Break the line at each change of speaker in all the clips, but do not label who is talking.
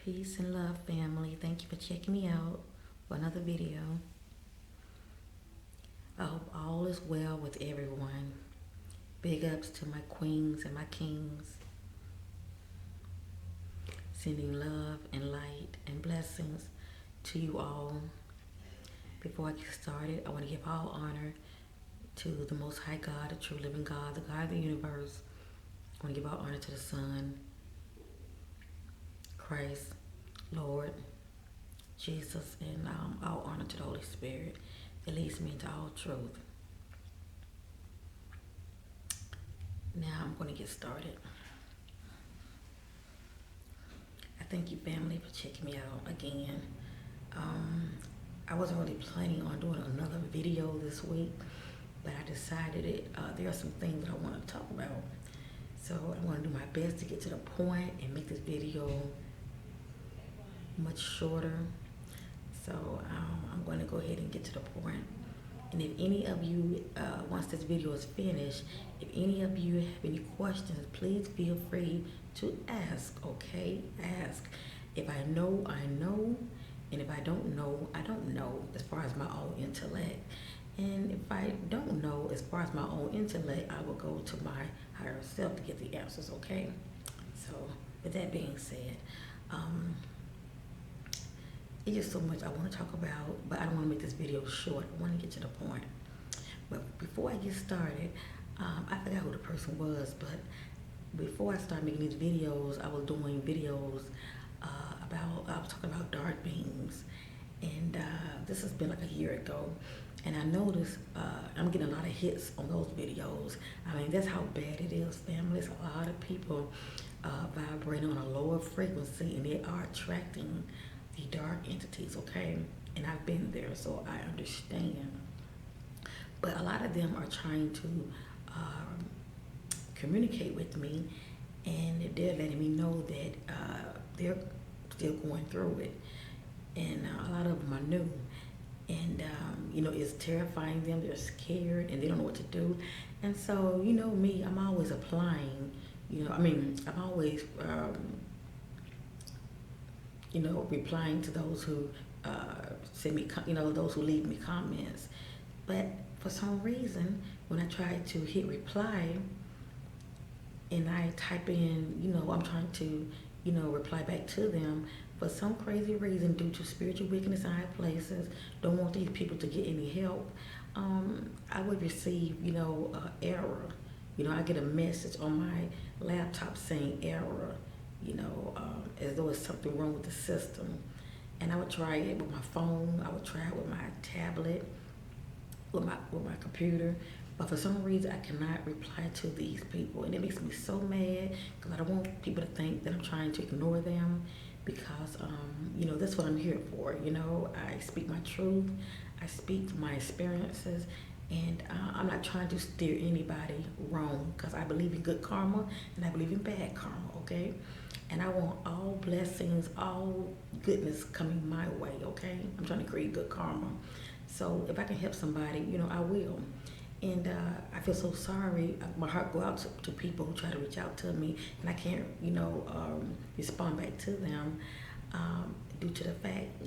Peace and love, family. Thank you for checking me out for another video. I hope all is well with everyone. Big ups to my queens and my kings. Sending love and light and blessings to you all. Before I get started, I want to give all honor to the Most High God, the true living God, the God of the universe. I want to give all honor to the Son, Christ, Lord, Jesus, and all honor to the Holy Spirit that leads me into all truth. Now I'm going to get started. I thank you, family, for checking me out again. I wasn't really planning on doing another video this week, but I decided there are some things that I want to talk about. So I want to do my best to get to the point and make this video much shorter. So I'm going to go ahead and get to the point. And if any of you, once this video is finished, if any of you have any questions, please feel free to ask, okay? Ask. If I know, I know. And if I don't know, I don't know as far as my own intellect. And if I don't know as far as my own intellect, I will go to my higher self to get the answers, okay? So with that being said, it's just so much I want to talk about, but I don't want to make this video short. I want to get to the point. But before I get started, I forgot who the person was, but before I started making these videos, I was doing videos I was talking about dark beams. And this has been like a year ago. And I noticed I'm getting a lot of hits on those videos. I mean, that's how bad it is, family. There's a lot of people vibrating on a lower frequency, and they are attracting the dark entities, okay? And I've been there, so I understand. But a lot of them are trying to communicate with me, and they're letting me know that they're still going through it. And a lot of them are new. And, it's terrifying them. They're scared, and they don't know what to do. And so, me, I'm always applying, I'm always, replying to those who send me, those who leave me comments. But for some reason, when I try to hit reply and I type in, I'm trying to, reply back to them, for some crazy reason, due to spiritual wickedness in high places, don't want these people to get any help, I would receive, error. I get a message on my laptop saying error, as though it's something wrong with the system. And I would try it with my phone, I would try it with my tablet, with my computer, but for some reason I cannot reply to these people, and it makes me so mad because I don't want people to think that I'm trying to ignore them, because that's what I'm here for. I speak my truth, I speak my experiences, and I'm not trying to steer anybody wrong, because I believe in good karma and I believe in bad karma, okay? And I want all blessings, all goodness coming my way, okay? I'm trying to create good karma. So if I can help somebody, I will. And I feel so sorry. My heart goes out to people who try to reach out to me, and I can't, respond back to them due to the fact,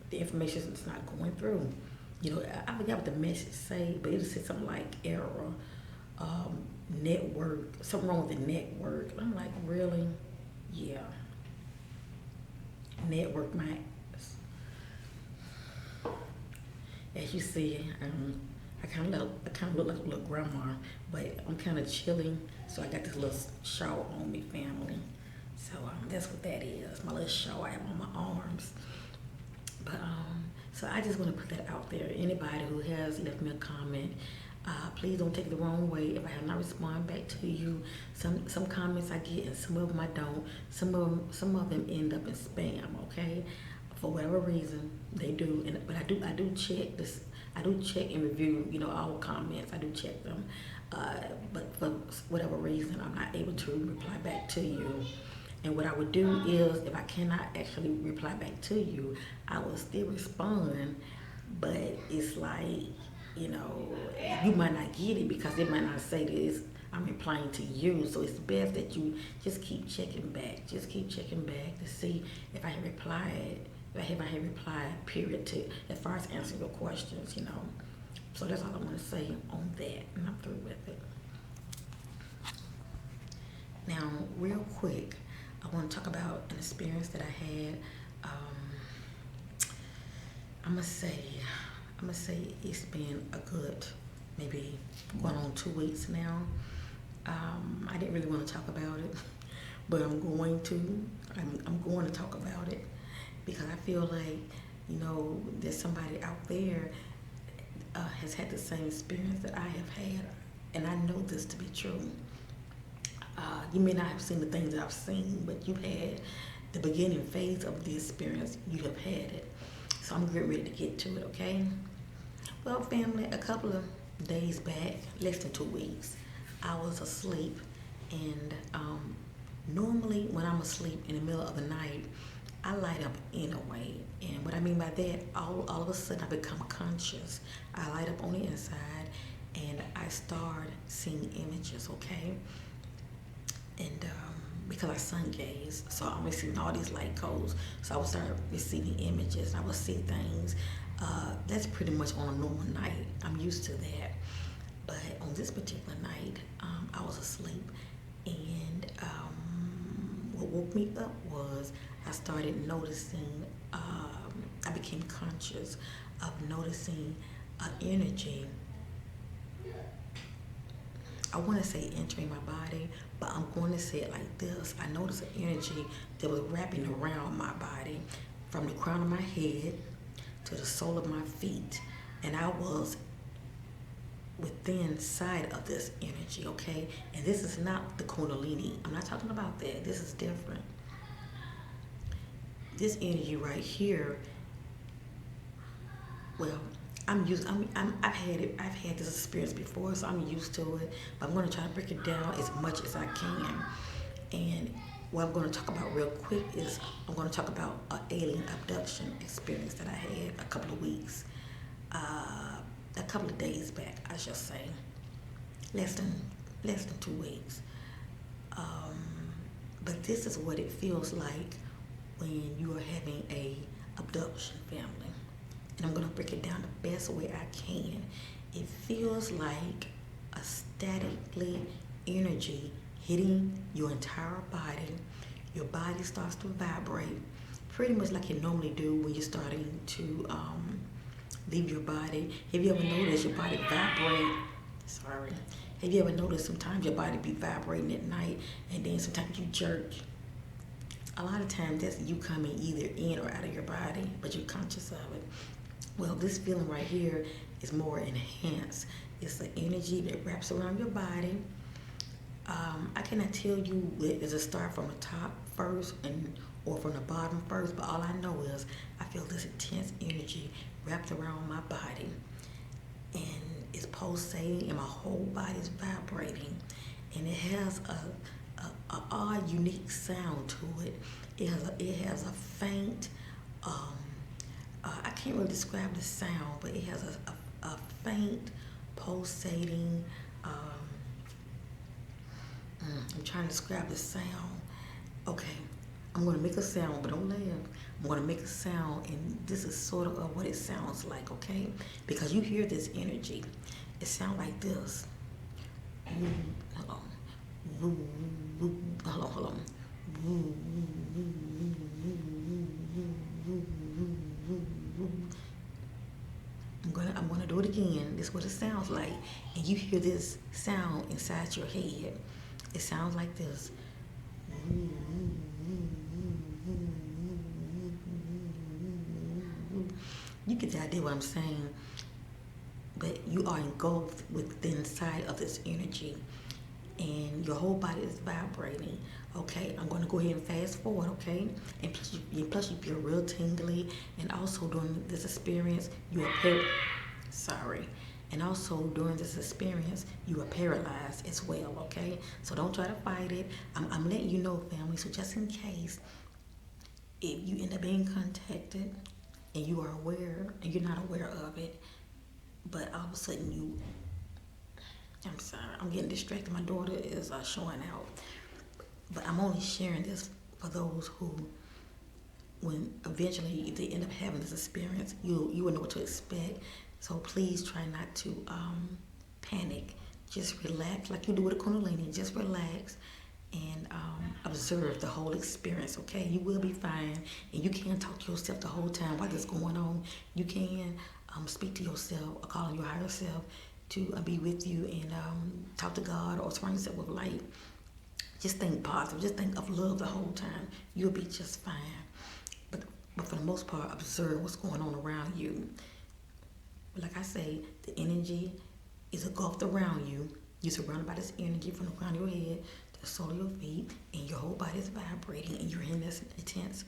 the information is not going through. I forgot what the message say, but it said something like error, network, something wrong with the network. I'm like, really? Yeah. Network my ass. As you see, I kind of look like a little grandma, but I'm kind of chilling, so I got this little shawl on me, family. So that's what that is, my little shawl I have on my arms. But so I just want to put that out there. Anybody who has left me a comment, please don't take it the wrong way if I have not responded back to you. Some comments I get, and some of them I don't. Some of them end up in spam, okay? For whatever reason they do, but I do check this. I do check and review, all comments. I do check them, but for whatever reason, I'm not able to reply back to you. And what I would do is, if I cannot actually reply back to you, I will still respond. But it's like, you might not get it because it might not say this. I'm replying to you. So it's best that you just keep checking back. Just keep checking back to see if I have replied, if I have replied, period, to as far as answering your questions, you know. So that's all I want to say on that, and I'm through with it. Now, real quick, I want to talk about an experience that I had. I'm gonna say, it's been a good, maybe going on 2 weeks now. I didn't really want to talk about it, but I'm going to. I'm going to talk about it because I feel like, you know, there's somebody out there has had the same experience that I have had, and I know this to be true. You may not have seen the things that I've seen, but you've had the beginning phase of the experience. You have had it. So I'm getting ready to get to it, okay? Well, family, a couple of days back, less than 2 weeks, I was asleep. And normally when I'm asleep in the middle of the night, I light up anyway. And what I mean by that, all of a sudden I become conscious. I light up on the inside and I start seeing images, okay? And because I sun gaze, so I'm receiving all these light codes. So I would start receiving images. I would see things. That's pretty much on a normal night. I'm used to that. But on this particular night, I was asleep, and what woke me up was I started noticing. I became conscious of noticing energy. I want to say entering my body, but I'm going to say it like this. I noticed an energy that was wrapping around my body from the crown of my head to the sole of my feet. And I was within sight of this energy, okay? And this is not the Kundalini. I'm not talking about that. This is different. This energy right here, well, I've had it. I've had this experience before, so I'm used to it. But I'm going to try to break it down as much as I can. And what I'm going to talk about real quick is I'm going to talk about an alien abduction experience that I had a couple of weeks, a couple of days back, I should say, less than 2 weeks. But this is what it feels like when you are having a abduction, family. And I'm going to break it down the best way I can. It feels like a statically energy hitting your entire body. Your body starts to vibrate, pretty much like you normally do when you're starting to leave your body. Have you ever noticed your body vibrate? Sorry. Have you ever noticed sometimes your body be vibrating at night and then sometimes you jerk? A lot of times that's you coming either in or out of your body, but you're conscious of it. Well, this feeling right here is more enhanced. It's the energy that wraps around your body. I cannot tell you is it start from the top first or from the bottom first, but all I know is I feel this intense energy wrapped around my body, and it's pulsating, and my whole body is vibrating, and it has a odd, unique sound to it. It has a faint. I can't really describe the sound, but it has a faint, pulsating. I'm trying to describe the sound. Okay, I'm going to make a sound, but don't laugh. I'm going to make a sound, and this is sort of what it sounds like, okay? Because you hear this energy. It sounds like this. Hold on. Hold on. I'm gonna do it again. This is what it sounds like, and you hear this sound inside your head. It sounds like this. You get the idea what I'm saying, but you are engulfed within inside of this energy, and your whole body is vibrating. Okay, I'm going to go ahead and fast forward. Okay, and plus you feel real tingly, and also during this experience you are and also during this experience you are paralyzed as well. Okay, so don't try to fight it. I'm letting you know, family. So just in case if you end up being contacted and you are aware and you're not aware of it, but all of a sudden I'm sorry, I'm getting distracted. My daughter is showing out. But I'm only sharing this for those who, when eventually they end up having this experience, you will know what to expect. So please try not to panic. Just relax, like you do with a Kundalini. Just relax and observe the whole experience. Okay, you will be fine, and you can talk to yourself the whole time while this is going on. You can speak to yourself or call on your higher self to be with you and talk to God or surround yourself with light. Just think positive. Just think of love the whole time. You'll be just fine. But but for the most part, observe what's going on around you. Like I say, the energy is engulfed around you. You're surrounded by this energy from the crown of your head to the sole of your feet, and your whole body is vibrating, and you're in this intense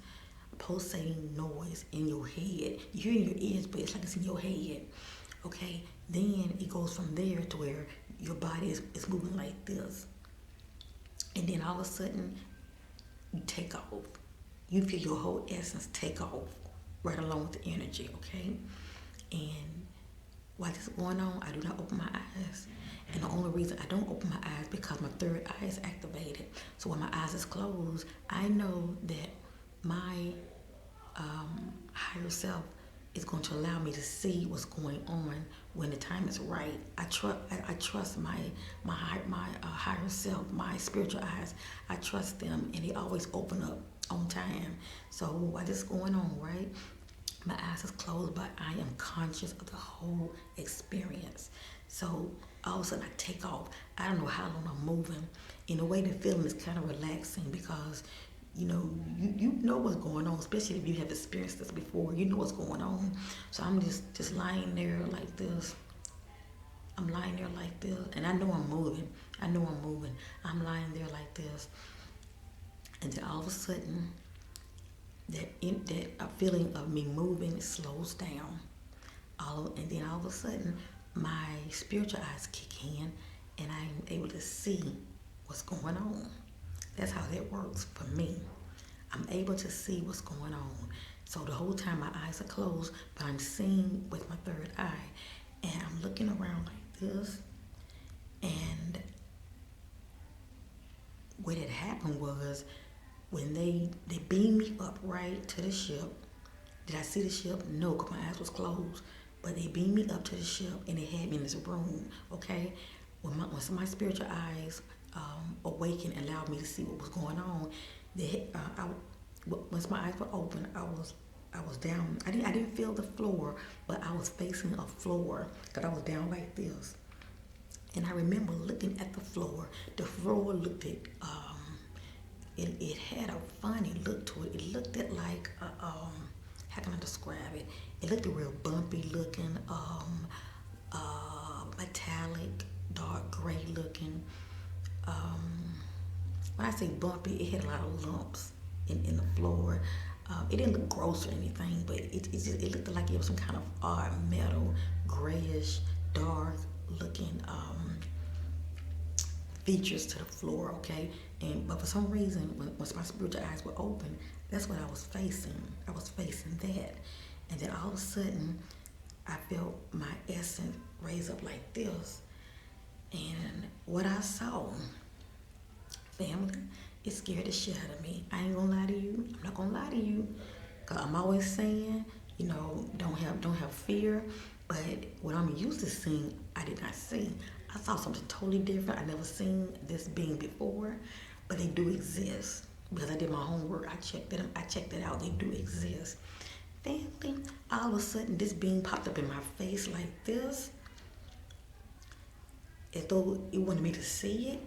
pulsating noise in your head. You hear in your ears, but it's like it's in your head. Okay? Then it goes from there to where your body is moving like this. And then all of a sudden, you take off. You feel your whole essence take off right along with the energy, okay? And while this is going on, I do not open my eyes. And the only reason I don't open my eyes because my third eye is activated. So when my eyes is closed, I know that my higher self is going to allow me to see what's going on when the time is right. I trust my higher self, my spiritual eyes. I trust them, and they always open up on time. So while this is going on, right? My eyes is closed, but I am conscious of the whole experience. So all of a sudden I take off. I don't know how long I'm moving. In a way, the feeling is kind of relaxing because you know what's going on, especially if you have experienced this before. You know what's going on. So I'm just lying there like this. I'm lying there like this, and I know I'm moving. I know I'm moving. I'm lying there like this, and then all of a sudden, that a feeling of me moving slows down. And then all of a sudden, my spiritual eyes kick in, and I'm able to see what's going on. That's how that works for me. I'm able to see what's going on. So the whole time my eyes are closed, but I'm seeing with my third eye, and I'm looking around like this. And what had happened was when they beamed me up right to the ship. Did I see the ship? No, because my eyes was closed. But they beamed me up to the ship, and they had me in this room. Okay, when my spiritual eyes awakened and allowed me to see what was going on, once my eyes were open, I was down. I didn't feel the floor, but I was facing a floor because I was down like this. And I remember looking at the floor. The floor looked at it had a funny look to it. It looked at like how can I describe it? It looked real bumpy looking, metallic, dark gray looking. When I say bumpy, it had a lot of lumps in the floor. It didn't look gross or anything, but it looked like it was some kind of odd metal, grayish, dark looking features to the floor, okay? But for some reason, once my spiritual eyes were open, that's what I was facing. I was facing that. And then all of a sudden, I felt my essence raise up like this. And what I saw, family, it scared the shit out of me. I ain't gonna lie to you. I'm not gonna lie to you. Cause I'm always saying, don't have fear. But what I'm used to seeing, I did not see. I saw something totally different. I never seen this being before, but they do exist because I did my homework. I checked it out. They do exist. Family, all of a sudden, this being popped up in my face like this, as though it wanted me to see it.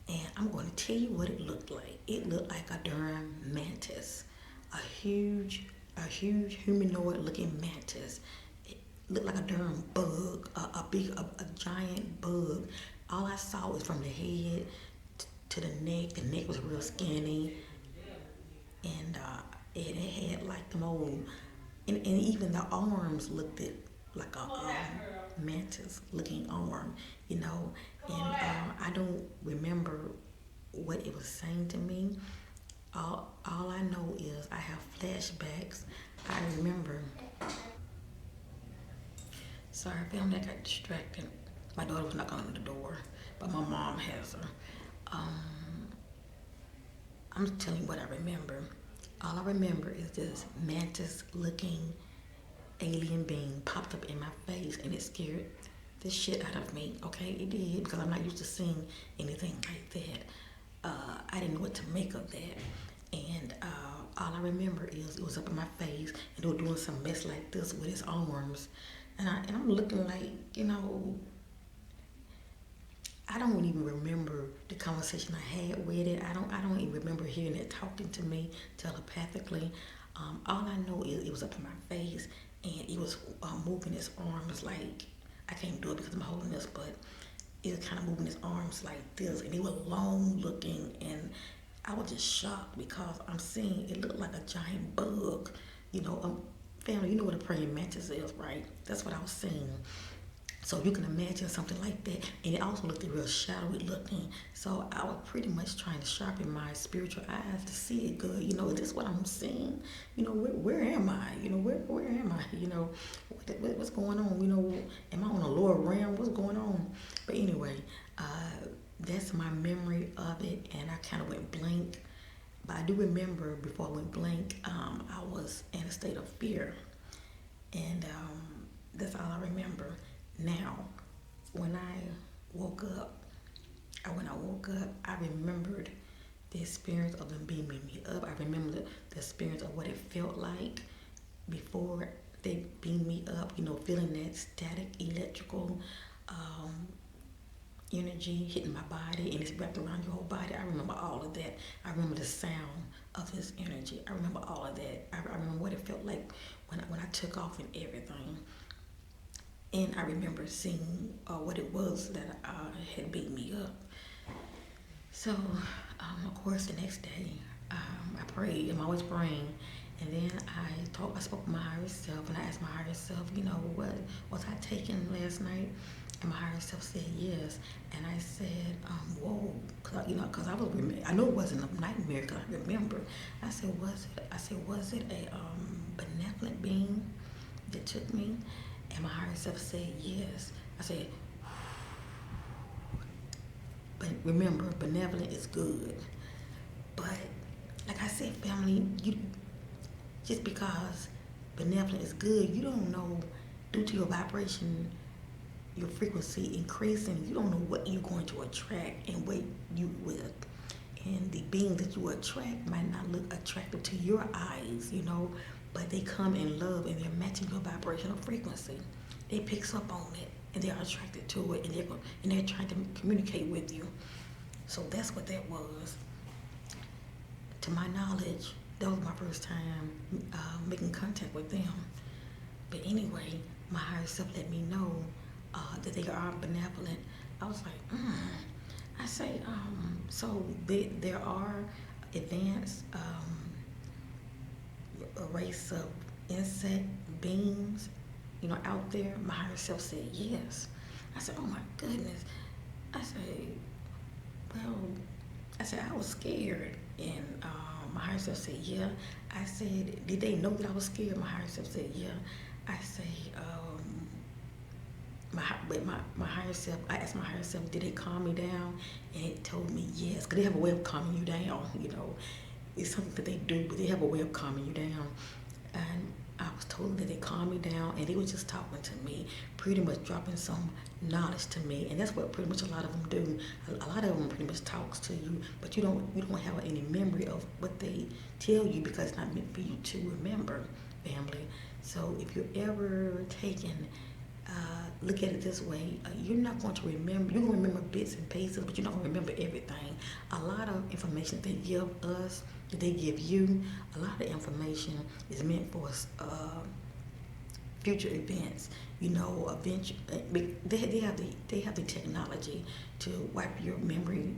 And I'm going to tell you what it looked like. It looked like a darn mantis, a huge humanoid looking mantis. It looked like a darn bug, a giant bug. All I saw was from the head to the neck. The neck was real skinny, and it had like the old, and even the arms looked like a mantis looking arm, And I don't remember what it was saying to me. All I know is I have flashbacks. I remember. Sorry, family, I got distracted. My daughter was knocking on the door, but my mom has her. Um, I'm telling you what I remember. All I remember is this mantis looking alien being popped up in my face and it scared the shit out of me. Okay, it did because I'm not used to seeing anything like that. I didn't know what to make of that. And all I remember is it was up in my face and it was doing some mess like this with its arms. And I'm looking like, I don't even remember the conversation I had with it. I don't even remember hearing it talking to me telepathically. All I know is it was up in my face and it was moving its arms like I can't do it because I'm holding this, but it was kind of moving its arms like this, and it was long looking, and I was just shocked because I'm seeing it looked like a giant bug. Family, you know what a praying mantis is, right? That's what I was seeing. So you can imagine something like that. And it also looked real shadowy looking. So I was pretty much trying to sharpen my spiritual eyes to see it good. Is this what I'm seeing? Where am I? Where am I? What's going on? Am I on a lower realm? What's going on? But anyway, that's my memory of it. And I kind of went blank. But I do remember before I went blank, I was in a state of fear. And that's all I remember. Now, when I woke up, I remembered the experience of them beaming me up. I remember the experience of what it felt like before they beamed me up, feeling that static electrical energy hitting my body and it's wrapped around your whole body. I remember all of that. I remember the sound of this energy. I remember all of that. I remember what it felt like when I took off and everything. And I remember seeing what it was that had beat me up. So, of course, the next day, I prayed. I'm always praying. And then I spoke with my higher self, and I asked my higher self, what was I taking last night? And my higher self said yes. And I said, whoa, because I know it wasn't a nightmare, because I remember. I said, was it a benevolent being that took me? And my higher self said yes. I said, but remember, benevolent is good. But like I said, family, just because benevolent is good, you don't know, due to your vibration, your frequency increasing, you don't know what you're going to attract and what you will. And the beings that you attract might not look attractive to your eyes, but they come in love and they're matching your vibrational frequency. They picks up on it and they're attracted to it and they're trying to communicate with you. So that's what that was. To my knowledge, that was my first time making contact with them. But anyway, my higher self let me know that they are benevolent. I was like, I say, so there are advanced a race of insect beings, out there. My higher self said yes. I said, oh my goodness. I said, I was scared. And my higher self said, yeah. I said, did they know that I was scared? My higher self said, yeah. I say, my higher self, I asked my higher self, did it calm me down? And it told me yes, because they have a way of calming you down, It's something that they do, but they have a way of calming you down. And I was told that they calmed me down, and they were just talking to me, pretty much dropping some knowledge to me. And that's what pretty much a lot of them do. A lot of them pretty much talks to you, but you don't have any memory of what they tell you because it's not meant for you to remember, family. So if you're ever taken, look at it this way, you're not going to remember, you're going to remember bits and pieces, but you're not going to remember everything. A lot of information they give us, that they give you, a lot of information is meant for future events. Eventually, they have the technology to wipe your memory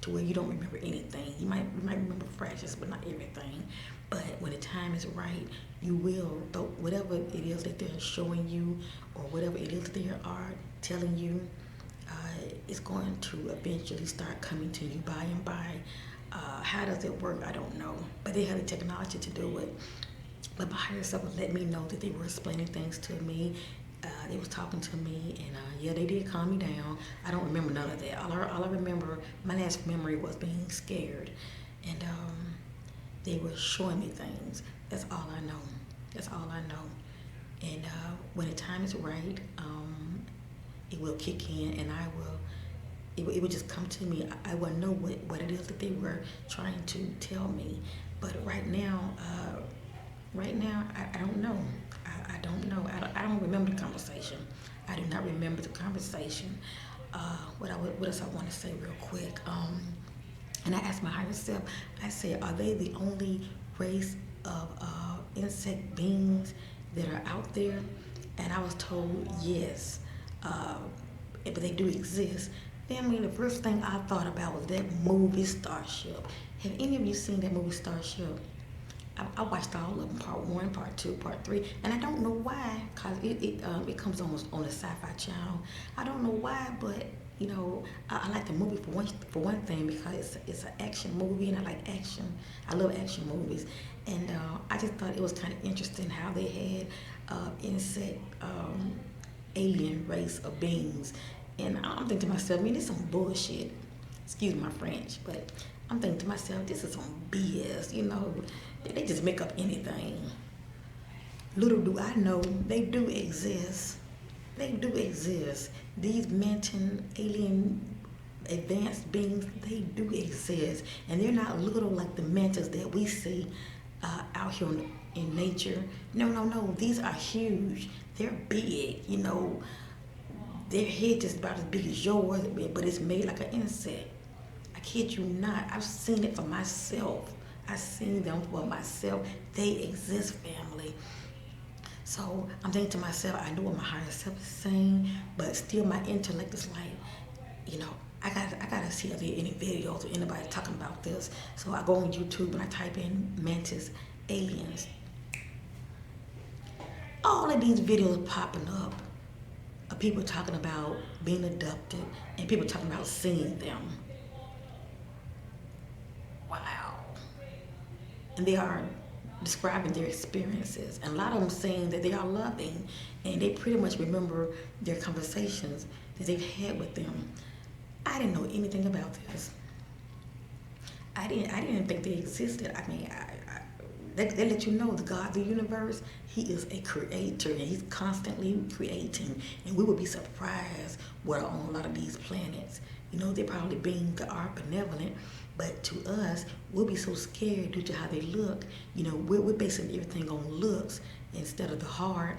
to where you don't remember anything. You might remember fractions, but not everything. But when the time is right, you will, whatever it is that they're showing you or whatever it is that they are telling you, it's going to eventually start coming to you by and by. How does it work? I don't know. But they have the technology to do it. But my higher self would let me know that they were explaining things to me. they was talking to me, and yeah, they did calm me down. I don't remember none of that. All I remember, my last memory was being scared, and they were showing me things. That's all I know. That's all I know. And when the time is right, it will kick in, and I will. It would just come to me. I wouldn't know what it is that they were trying to tell me. But right now, I don't know. I don't know. I don't remember the conversation. I do not remember the conversation. What else I want to say real quick? And I asked my higher self, I said, are they the only race of insect beings that are out there? And I was told yes, but they do exist. Family, the first thing I thought about was that movie Starship. Have any of you seen that movie Starship? I watched all of them, part 1, part 2, part 3, and I don't know why, cause it comes almost on the Sci-Fi Channel. I don't know why, but you know, I like the movie for one thing because it's an action movie, and I like action. I love action movies, and I just thought it was kind of interesting how they had insect alien race of beings, and I'm thinking to myself, man, this is some bullshit. Excuse my French, but I'm thinking to myself, this is some BS, you know. They just make up anything. Little do I know, they do exist. They do exist. These mentioned alien advanced beings, they do exist. And they're not little like the mantis that we see out here in nature. No. These are huge. They're big, you know. Their head is about as big as yours, but it's made like an insect. I kid you not. I've seen it for myself. I've seen them for myself. They exist, family. So I'm thinking to myself, I know what my higher self is saying, but still my intellect is like, you know, I gotta see if there are any videos or anybody talking about this. So I go on YouTube and I type in Mantis aliens. All of these videos popping up of people talking about being abducted and people talking about seeing them. Wow. And they are describing their experiences, and a lot of them saying that they are loving, and they pretty much remember their conversations that they've had with them. I didn't know anything about this. I didn't think they existed. I mean, they let you know the God of the universe, he is a creator, and he's constantly creating, and we would be surprised what are on a lot of these planets. You know, they're probably being that are benevolent, but to us, we'll be so scared due to how they look. You know, we're basing everything on looks instead of the heart,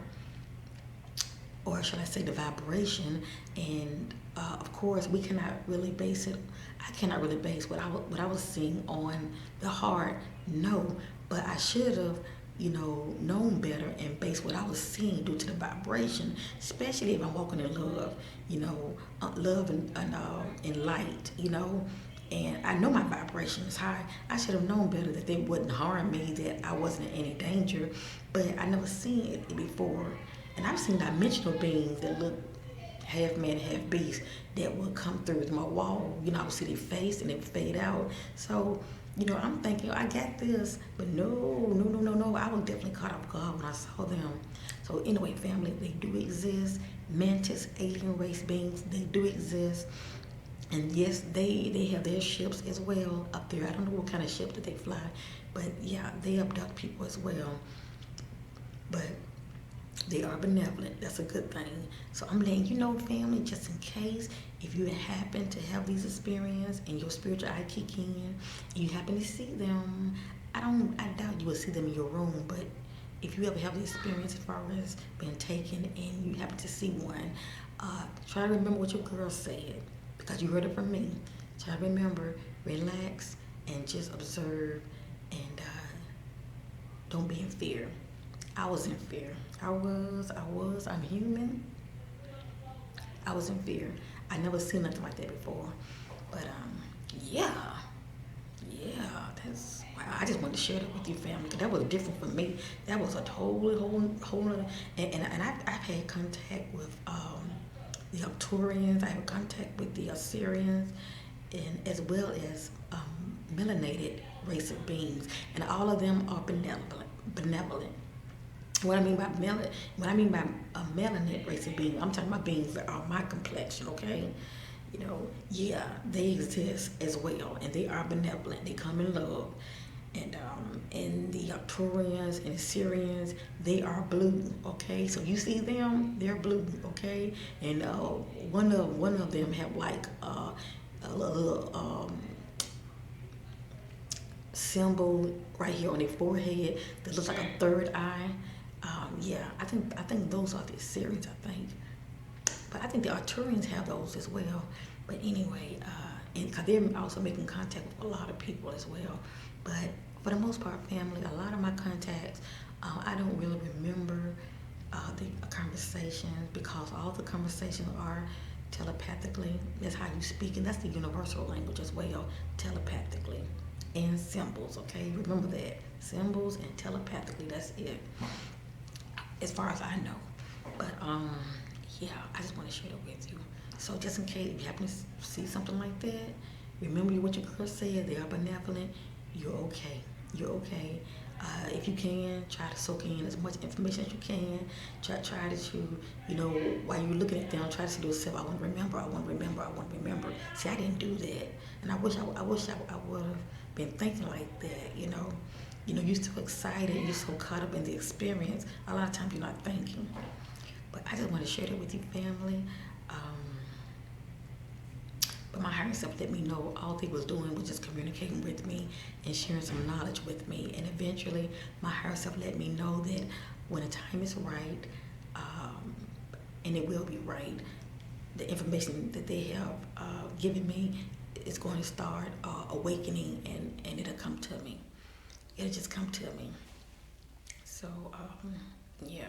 or should I say the vibration. And of course, we cannot really base it. I cannot really base what I was seeing on the heart. No, but I should have, you know, known better and based what I was seeing due to the vibration, especially if I'm walking in love, you know, love and light, you know. And I know my vibration is high. I should have known better that they wouldn't harm me, that I wasn't in any danger, but I never seen it before. And I've seen dimensional beings that look half man, half beast that would come through my wall. You know, I would see their face and they would fade out. So, you know, I'm thinking, I got this, but no. I was definitely caught off guard when I saw them. So anyway, family, they do exist. Mantis, alien race beings, they do exist. And yes, they have their ships as well up there. I don't know what kind of ship that they fly, but yeah, they abduct people as well. But they are benevolent. That's a good thing. So I'm letting you know, family, just in case, if you happen to have these experiences and your spiritual eye kick in, and you happen to see them, I doubt you will see them in your room, but if you ever have the experience as far as being taken and you happen to see one, try to remember what your girl said, because you heard it from me. Try to remember, relax, and just observe, and don't be in fear. I was in fear. I'm human. I was in fear. I never seen nothing like that before. But yeah, that's wow. I just wanted to share that with you, family, because that was different for me. That was a totally whole other, and I've had contact with the Arcturians. I have contact with the Assyrians, and as well as melanated race of beings, and all of them are benevolent. What I mean by what I mean by a melanin race of being, I'm talking about beings that are my complexion, okay? You know, yeah, they exist as well, and they are benevolent. They come in love, and the Arcturians and the Syrians, they are blue, okay? So you see them, they're blue, okay? And one of them have like a little symbol right here on their forehead that looks like a third eye. Yeah, I think those are the Assyrians, I think. But I think the Arturians have those as well. But anyway, and because they're also making contact with a lot of people as well. But for the most part, family, a lot of my contacts, I don't really remember the conversations because all the conversations are telepathically. That's how you speak, and that's the universal language as well, telepathically. And symbols, okay? Remember that. Symbols and telepathically, that's it. As far as I know. But yeah, I just want to share that with you. So just in case you happen to see something like that, remember what your girl said. They are benevolent. You're okay. You're okay. If you can, try to soak in as much information as you can. Try to, while you're looking at them, try to say to yourself, I want to remember, I want to remember, I want to remember. See, I didn't do that. And I would have been thinking like that, you're so excited, you're so caught up in the experience. A lot of times you're not thinking. But I just want to share that with you, family. But my higher self let me know all they was doing was just communicating with me and sharing some knowledge with me. And eventually, my higher self let me know that when the time is right, and it will be right, the information that they have given me is going to start awakening, and it'll come to me. It'll just come to me. So, yeah.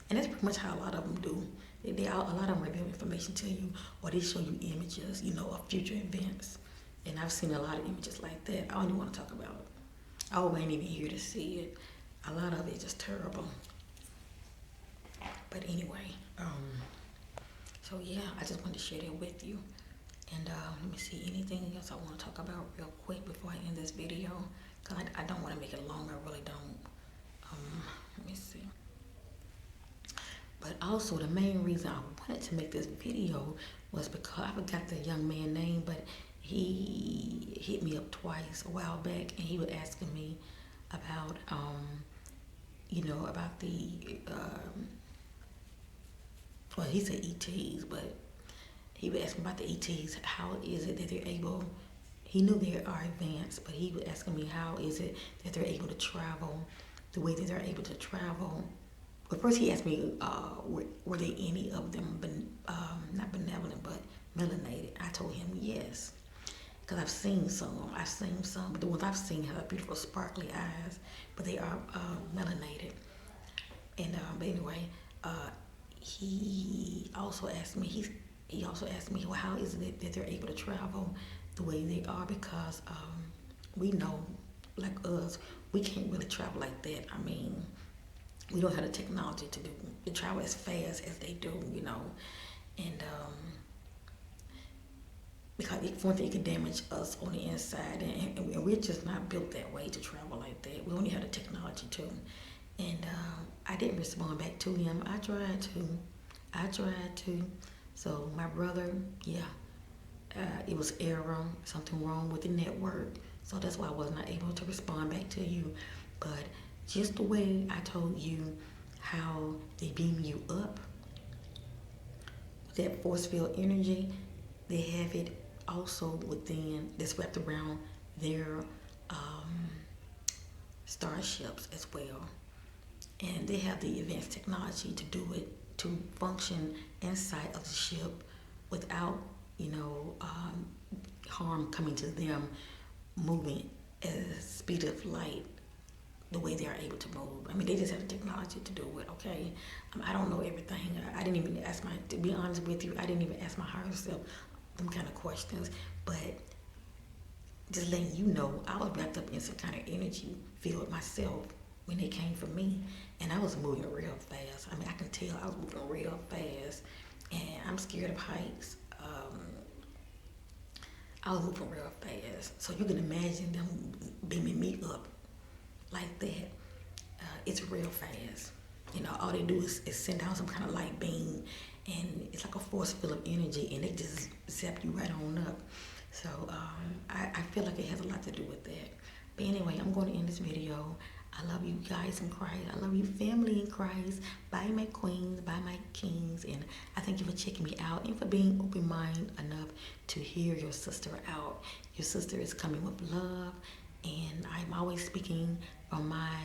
And that's pretty much how a lot of them do. A lot of them reveal information to you, or they show you images, of future events. And I've seen a lot of images like that. I don't even want to talk about it. I ain't even here to see it. A lot of it is just terrible. But anyway, so yeah, I just wanted to share that with you. And let me see, anything else I want to talk about real quick before I end this video? Because I don't want to make it long, I really don't. Let me see. But also the main reason I wanted to make this video was because I forgot the young man's name, but he hit me up twice a while back, and he was asking me about, about the, well, he said ETs, but he was asking about the ETs. How is it that they're able? He knew they are advanced, but he was asking me how is it that they're able to travel the way that they're able to travel. But first he asked me, were there any of them, not benevolent, but melanated? I told him yes, because I've seen some, but the ones I've seen have beautiful sparkly eyes, but they are melanated. And but anyway, he also asked me, well, how is it that they're able to travel the way they are? Because we know, like us, we can't really travel like that. I mean, we don't have the technology to travel as fast as they do, and because for one thing, it can damage us on the inside, and we're just not built that way to travel like that. We only have the technology to. And I didn't respond back to him. I tried to. So my brother, yeah, it was error, something wrong with the network. So that's why I was not able to respond back to you. But just the way I told you how they beam you up, that force field energy, they have it also within, that's wrapped around their starships as well. And they have the advanced technology to do it, to function inside of the ship without, harm coming to them, moving at the speed of light, the way they are able to move. I mean, they just have the technology to do it, okay? I don't know everything. I didn't even ask to be honest with you, I didn't even ask my higher self them kind of questions. But just letting you know, I was wrapped up in some kind of energy field myself when they came for me. And I was moving real fast. I mean, I can tell I was moving real fast. And I'm scared of heights. I was moving real fast. So you can imagine them beaming me up like that. It's real fast. You know, all they do is send down some kind of light beam, and it's like a force field of energy, and they just zap you right on up. So I feel like it has a lot to do with that. But anyway, I'm going to end this video. I love you guys in Christ. I love you, family in Christ. Bye, my queens. Bye, my kings. And I thank you for checking me out and for being open-minded enough to hear your sister out. Your sister is coming with love, and I'm always speaking from my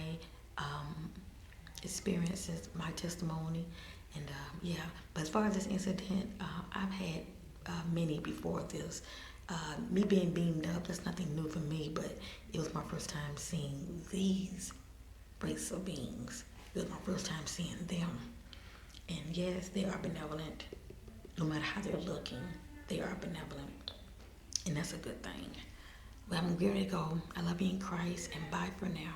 experiences, my testimony, and yeah. But as far as this incident, I've had many before this. Me being beamed up, that's nothing new for me, but it was my first time seeing these race of beings. It was my first time seeing them. And yes, they are benevolent. No matter how they're looking, they are benevolent. And that's a good thing. Well, I'm ready to go. I love you in Christ, and bye for now.